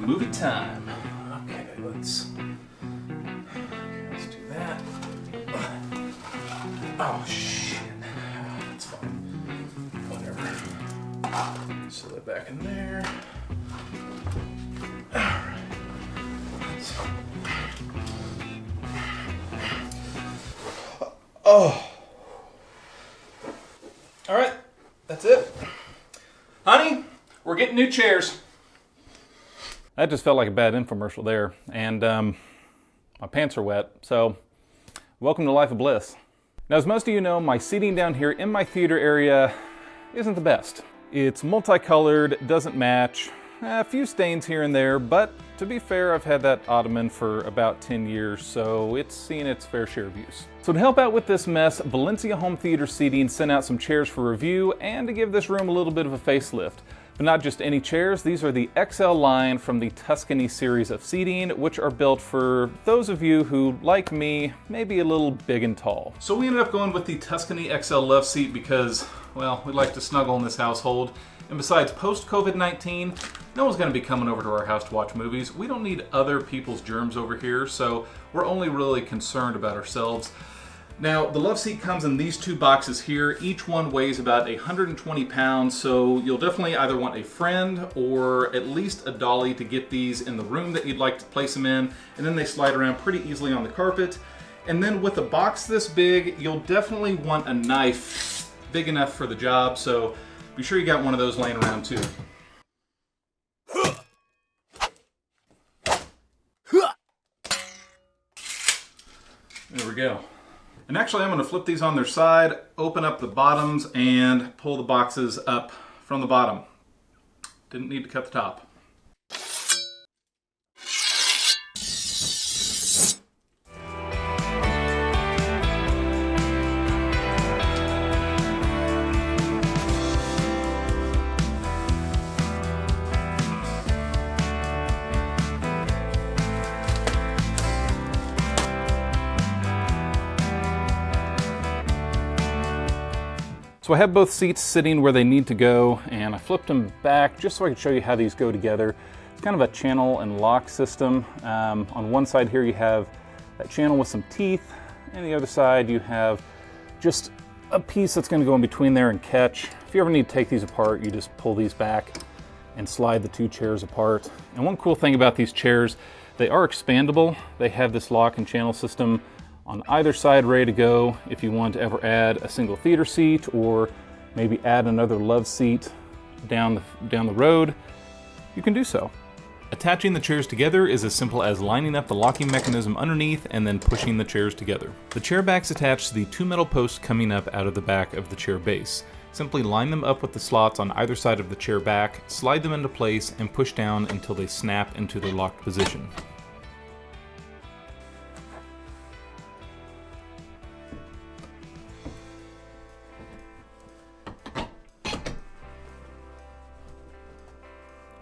movie time. Okay, let's do that. Oh shit, that's fine. Whatever. So they're back in there. Alright. Oh. Alright, that's it. Honey, we're getting new chairs. That just felt like a bad infomercial there, and my pants are wet, so welcome to Life of Bliss. Now, as most of you know, my seating down here in my theater area isn't the best. It's multicolored, doesn't match, a few stains here and there, but to be fair, I've had that ottoman for about 10 years, so it's seen its fair share of use. So to help out with this mess, Valencia Theater Seating sent out some chairs for review and to give this room a little bit of a facelift. But not just any chairs, these are the XL line from the Tuscany series of seating, which are built for those of you who, like me, may be a little big and tall. So we ended up going with the Tuscany XL love seat because, well, we like to snuggle in this household. And besides, post-COVID-19, no one's going to be coming over to our house to watch movies. We don't need other people's germs over here, so we're only really concerned about ourselves. Now, the love seat comes in these two boxes here. Each one weighs about 120 pounds, so you'll definitely either want a friend or at least a dolly to get these in the room that you'd like to place them in, and then they slide around pretty easily on the carpet. And then with a box this big, you'll definitely want a knife big enough for the job, so be sure you got one of those laying around too. There we go. And actually I'm going to flip these on their side, open up the bottoms, and pull the boxes up from the bottom. Didn't need to cut the top. So I have both seats sitting where they need to go, and I flipped them back just so I could show you how these go together. It's kind of a channel and lock system. On one side here you have that channel with some teeth, and the other side you have just a piece that's going to go in between there and catch. If you ever need to take these apart, you just pull these back and slide the two chairs apart. And one cool thing about these chairs, they are expandable. They have this lock and channel system on either side ready to go if you want to ever add a single theater seat or maybe add another love seat down the road, you can do so. Attaching the chairs together is as simple as lining up the locking mechanism underneath and then pushing the chairs together. The chair backs attach to the two metal posts coming up out of the back of the chair base. Simply line them up with the slots on either side of the chair back, slide them into place, and push down until they snap into their locked position.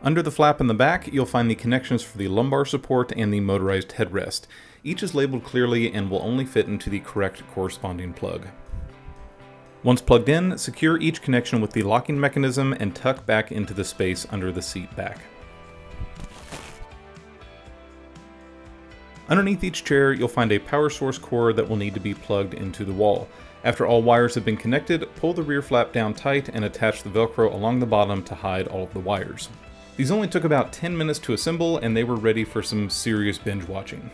Under the flap in the back, you'll find the connections for the lumbar support and the motorized headrest. Each is labeled clearly and will only fit into the correct corresponding plug. Once plugged in, secure each connection with the locking mechanism and tuck back into the space under the seat back. Underneath each chair, you'll find a power source cord that will need to be plugged into the wall. After all wires have been connected, pull the rear flap down tight and attach the Velcro along the bottom to hide all of the wires. These only took about 10 minutes to assemble, and they were ready for some serious binge watching.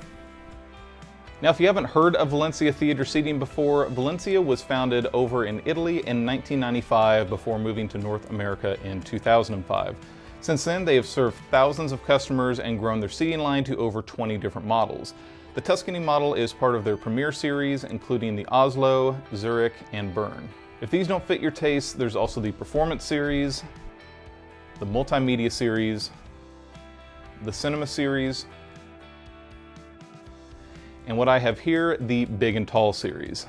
Now, if you haven't heard of Valencia Theater Seating before, Valencia was founded over in Italy in 1995 before moving to North America in 2005. Since then, they have served thousands of customers and grown their seating line to over 20 different models. The Tuscany model is part of their Premier series, including the Oslo, Zurich, and Bern. If these don't fit your taste, there's also the Performance series, the Multimedia series, the Cinema series, and what I have here, the Big and Tall series.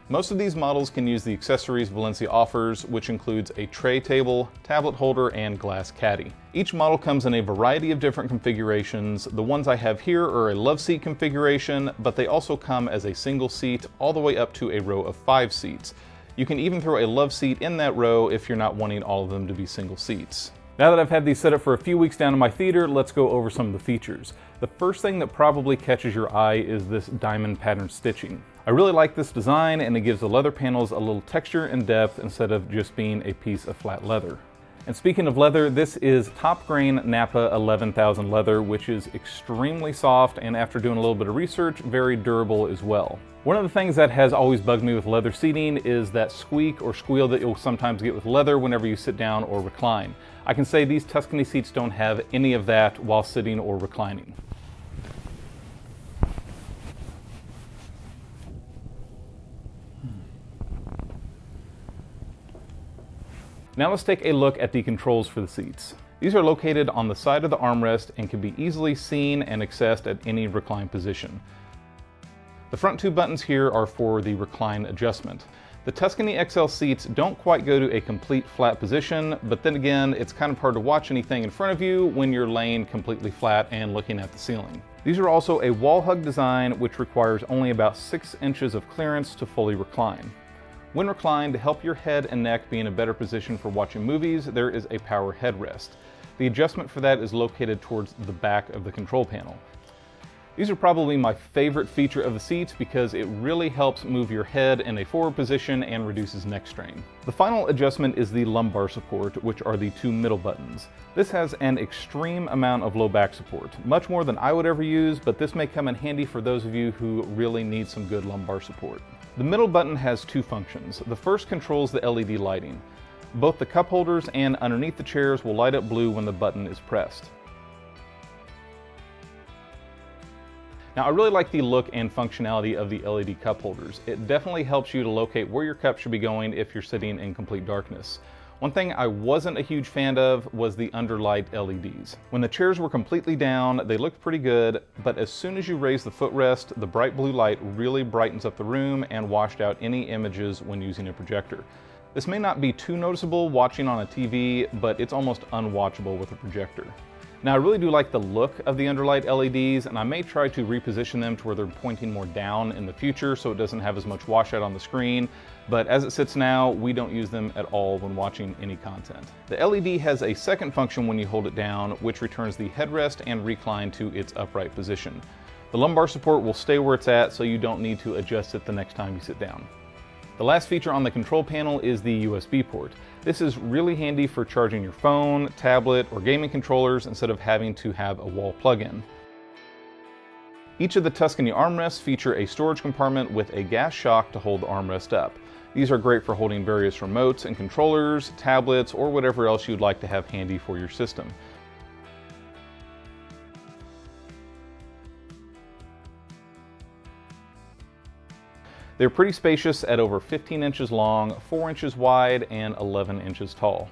Most of these models can use the accessories Valencia offers, which includes a tray table, tablet holder, and glass caddy. Each model comes in a variety of different configurations. The ones I have here are a love seat configuration, but they also come as a single seat all the way up to a row of 5 seats. You can even throw a love seat in that row if you're not wanting all of them to be single seats. Now that I've had these set up for a few weeks down in my theater, let's go over some of the features. The first thing that probably catches your eye is this diamond pattern stitching. I really like this design, and it gives the leather panels a little texture and depth instead of just being a piece of flat leather. And speaking of leather, this is top grain Napa 11,000 leather, which is extremely soft, and after doing a little bit of research, very durable as well. One of the things that has always bugged me with leather seating is that squeak or squeal that you'll sometimes get with leather whenever you sit down or recline. I can say these Tuscany seats don't have any of that while sitting or reclining. Now let's take a look at the controls for the seats. These are located on the side of the armrest and can be easily seen and accessed at any recline position. The front two buttons here are for the recline adjustment. The Tuscany XL seats don't quite go to a complete flat position, but then again, it's kind of hard to watch anything in front of you when you're laying completely flat and looking at the ceiling. These are also a wall hug design, which requires only about 6 inches of clearance to fully recline. When reclined, to help your head and neck be in a better position for watching movies, there is a power headrest. The adjustment for that is located towards the back of the control panel. These are probably my favorite feature of the seats because it really helps move your head in a forward position and reduces neck strain. The final adjustment is the lumbar support, which are the two middle buttons. This has an extreme amount of low back support, much more than I would ever use, but this may come in handy for those of you who really need some good lumbar support. The middle button has two functions. The first controls the LED lighting. Both the cup holders and underneath the chairs will light up blue when the button is pressed. Now, I really like the look and functionality of the LED cup holders. It definitely helps you to locate where your cup should be going if you're sitting in complete darkness. One thing I wasn't a huge fan of was the underlight LEDs. When the chairs were completely down, they looked pretty good, but as soon as you raise the footrest, the bright blue light really brightens up the room and washed out any images when using a projector. This may not be too noticeable watching on a TV, but it's almost unwatchable with a projector. Now, I really do like the look of the underlight LEDs, and I may try to reposition them to where they're pointing more down in the future so it doesn't have as much washout on the screen, but as it sits now, we don't use them at all when watching any content. The LED has a second function when you hold it down, which returns the headrest and recline to its upright position. The lumbar support will stay where it's at, so you don't need to adjust it the next time you sit down. The last feature on the control panel is the USB port. This is really handy for charging your phone, tablet, or gaming controllers instead of having to have a wall plug-in. Each of the Tuscany armrests feature a storage compartment with a gas shock to hold the armrest up. These are great for holding various remotes and controllers, tablets, or whatever else you'd like to have handy for your system. They're pretty spacious at over 15 inches long, 4 inches wide, and 11 inches tall.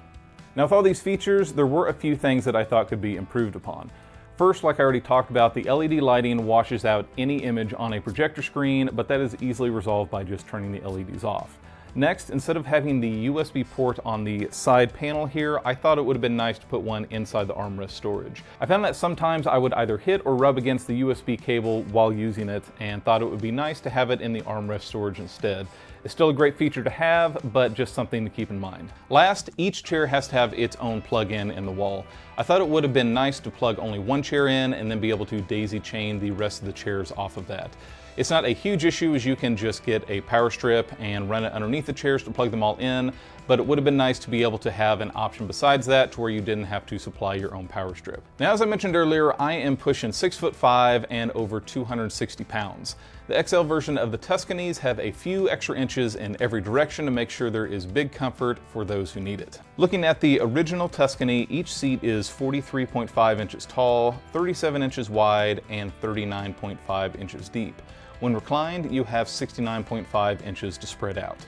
Now, with all these features, there were a few things that I thought could be improved upon. First, like I already talked about, the LED lighting washes out any image on a projector screen, but that is easily resolved by just turning the LEDs off. Next, instead of having the USB port on the side panel here, I thought it would have been nice to put one inside the armrest storage. I found that sometimes I would either hit or rub against the USB cable while using it, and thought it would be nice to have it in the armrest storage instead. It's still a great feature to have, but just something to keep in mind. Last, each chair has to have its own plug-in in the wall. I thought it would have been nice to plug only one chair in and then be able to daisy chain the rest of the chairs off of that. It's not a huge issue, as you can just get a power strip and run it underneath the chairs to plug them all in, but it would have been nice to be able to have an option besides that to where you didn't have to supply your own power strip. Now, as I mentioned earlier, I am pushing 6'5" and over 260 pounds. The XL version of the Tuscanys have a few extra inches in every direction to make sure there is big comfort for those who need it. Looking at the original Tuscany, each seat is 43.5 inches tall, 37 inches wide, and 39.5 inches deep. When reclined, you have 69.5 inches to spread out.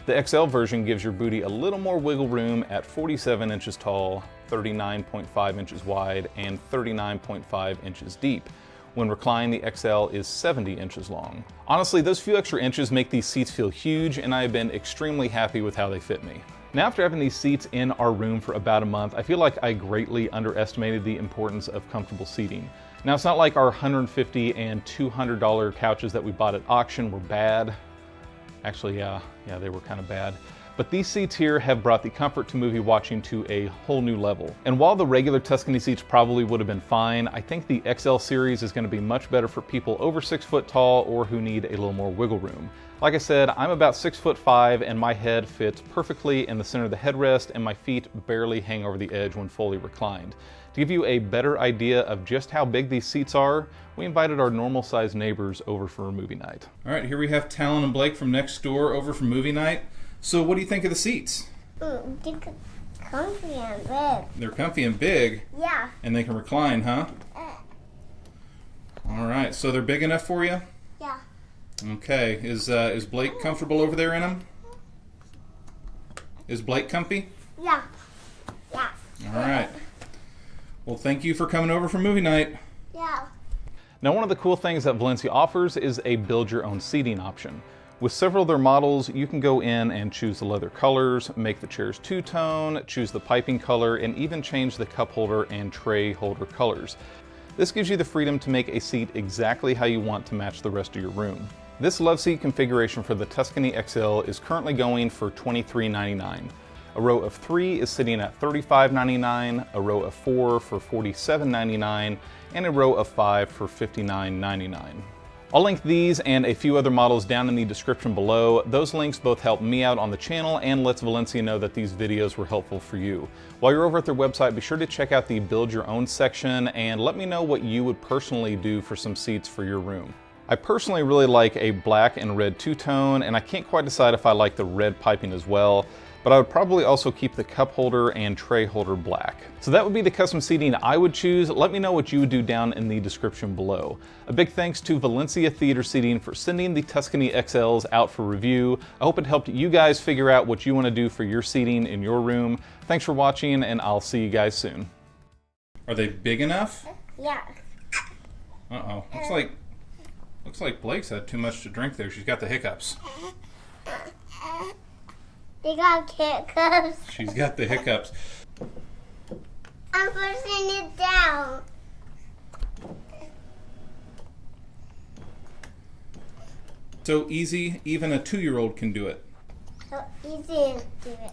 The XL version gives your booty a little more wiggle room at 47 inches tall, 39.5 inches wide, and 39.5 inches deep. When reclined, the XL is 70 inches long. Honestly, those few extra inches make these seats feel huge, and I have been extremely happy with how they fit me. Now, after having these seats in our room for about a month, I feel like I greatly underestimated the importance of comfortable seating. Now, it's not like our $150 and $200 couches that we bought at auction were bad. Actually, yeah, they were kind of bad. But these seats here have brought the comfort to movie watching to a whole new level. And while the regular Tuscany seats probably would have been fine, I think the XL series is going to be much better for people over 6 foot tall or who need a little more wiggle room. Like I said, I'm about 6'5" and my head fits perfectly in the center of the headrest and my feet barely hang over the edge when fully reclined. To give you a better idea of just how big these seats are, we invited our normal sized neighbors over for a movie night. All right, here we have Talon and Blake from next door over for movie night. So what do you think of the seats? They're comfy and big. They're comfy and big? Yeah. And they can recline, huh? All right, so they're big enough for you? Yeah. Okay, is Blake comfortable over there in them? Is Blake comfy? Yeah. Yeah. All right. Well, thank you for coming over for movie night. Yeah. Now, one of the cool things that Valencia offers is a build-your-own seating option. With several of their models, you can go in and choose the leather colors, make the chairs two-tone, choose the piping color, and even change the cup holder and tray holder colors. This gives you the freedom to make a seat exactly how you want to match the rest of your room. This love seat configuration for the Tuscany XL is currently going for $23.99. A row of 3 is sitting at $35.99, a row of 4 for $47.99, and a row of 5 for $59.99. I'll link these and a few other models down in the description below. Those links both help me out on the channel and lets Valencia know that these videos were helpful for you. While you're over at their website, be sure to check out the Build Your Own section and let me know what you would personally do for some seats for your room. I personally really like a black and red two-tone, and I can't quite decide if I like the red piping as well, but I would probably also keep the cup holder and tray holder black. So that would be the custom seating I would choose. Let me know what you would do down in the description below. A big thanks to Valencia Theater Seating for sending the Tuscany XLs out for review. I hope it helped you guys figure out what you want to do for your seating in your room. Thanks for watching, and I'll see you guys soon. Are they big enough? Yeah. Uh-oh. Looks like Blake's had too much to drink there. She's got the hiccups. They got hiccups. She's got the hiccups. I'm pushing it down. So easy, even a 2-year-old can do it. So easy to do it.